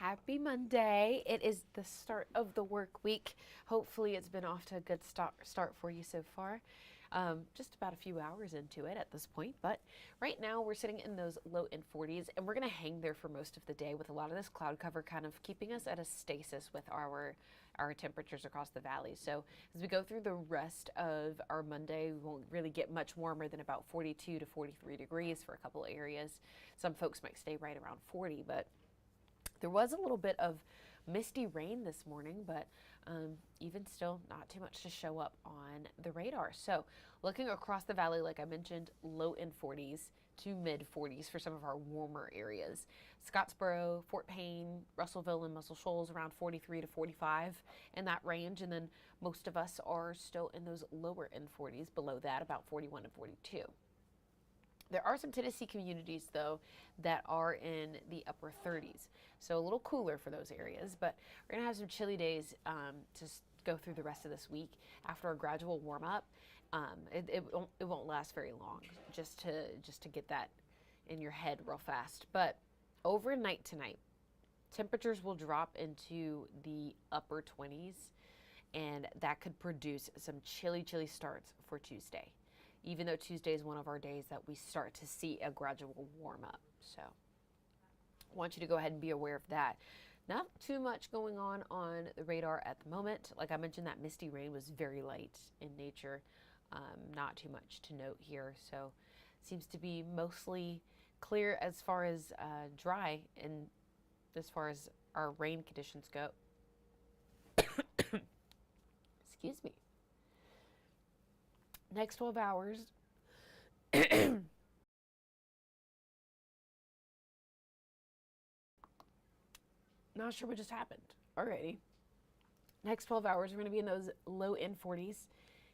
Happy Monday. It is the start of the work week. Hopefully it's been off to a good start for you so far. Just about a few hours into it at this point, but right now we're sitting in those low in 40s and we're going to hang there for most of the day with a lot of this cloud cover kind of keeping us at a stasis with our temperatures across the valley. So as we go through the rest of our Monday, we won't really get much warmer than about 42 to 43 degrees for a couple of areas. Some folks might stay right around 40, but there was a little bit of misty rain this morning, but even still, not too much to show up on the radar. So looking across the valley, like I mentioned, low in 40s to mid 40s for some of our warmer areas. Scottsboro, Fort Payne, Russellville, and Muscle Shoals around 43 to 45 in that range. And then most of us are still in those lower end 40s, below that about 41 to 42. There are some Tennessee communities, though, that are in the upper 30s. So a little cooler for those areas, but we're going to have some chilly days to go through the rest of this week after a gradual warm up. It won't last very long, just to get that in your head real fast. But overnight tonight, temperatures will drop into the upper 20s, and that could produce some chilly starts for Tuesday, even though Tuesday is one of our days that we start to see a gradual warm up. So I want you to go ahead and be aware of that. Not too much going on the radar at the moment. Like I mentioned, that misty rain was very light in nature. Not too much to note here. So seems to be mostly clear as far as dry and as far as our rain conditions go. Excuse me. Next 12 hours. Not sure what just happened. Alrighty. Next 12 hours, we're going to be in those low end 40s,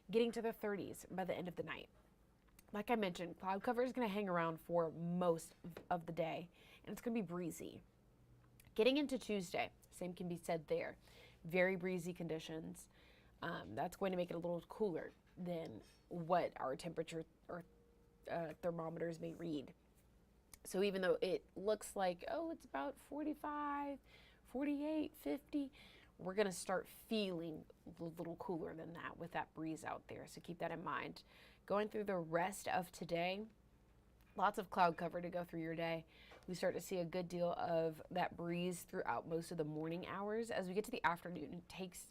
getting to the 30s by the end of the night. Like I mentioned, cloud cover is going to hang around for most of the day, and it's going to be breezy. Getting into Tuesday, same can be said there. Very breezy conditions. That's going to make it a little cooler than what our temperature or thermometers may read. So even though it looks like, oh, it's about 45, 48, 50, we're going to start feeling a little cooler than that with that breeze out there. So keep that in mind. Going through the rest of today, lots of cloud cover to go through your day. We start to see a good deal of that breeze throughout most of the morning hours. As we get to the afternoon, it takes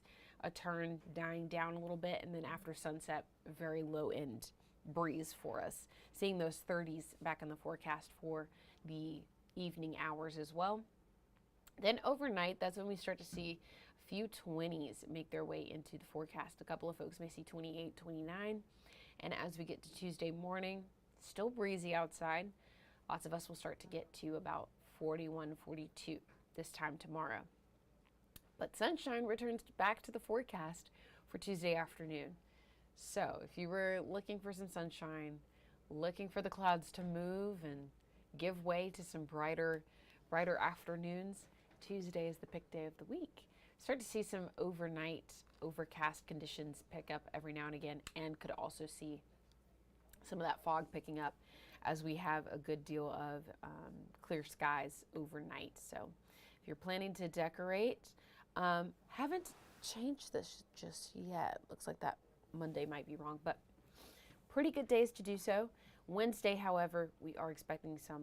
a turn, dying down a little bit, and then after sunset, very low end breeze for us. Seeing those 30s back in the forecast for the evening hours as well. Then overnight, that's when we start to see a few 20s make their way into the forecast. A couple of folks may see 28, 29. And as we get to Tuesday morning, still breezy outside. Lots of us will start to get to about 41, 42 this time tomorrow. But sunshine returns back to the forecast for Tuesday afternoon. So if you were looking for some sunshine, looking for the clouds to move and give way to some brighter afternoons, Tuesday is the pick day of the week. Start to see some overnight overcast conditions pick up every now and again, and could also see some of that fog picking up as we have a good deal of clear skies overnight. So if you're planning to decorate, haven't changed this just yet. Looks like that Monday might be wrong, but pretty good days to do so. Wednesday, however, we are expecting some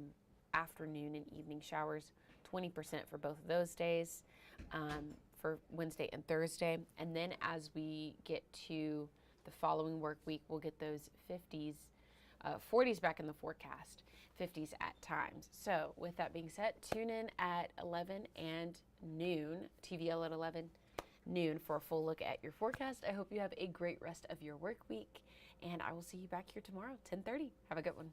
afternoon and evening showers, 20% for both of those days, for Wednesday and Thursday. And then as we get to the following work week, we'll get those 50s, 40s back in the forecast, 50s at times. So with that being said, tune in at 11 and noon, TVL at 11 noon for a full look at your forecast. I hope you have a great rest of your work week, and I will see you back here tomorrow, 10:30. Have a good one.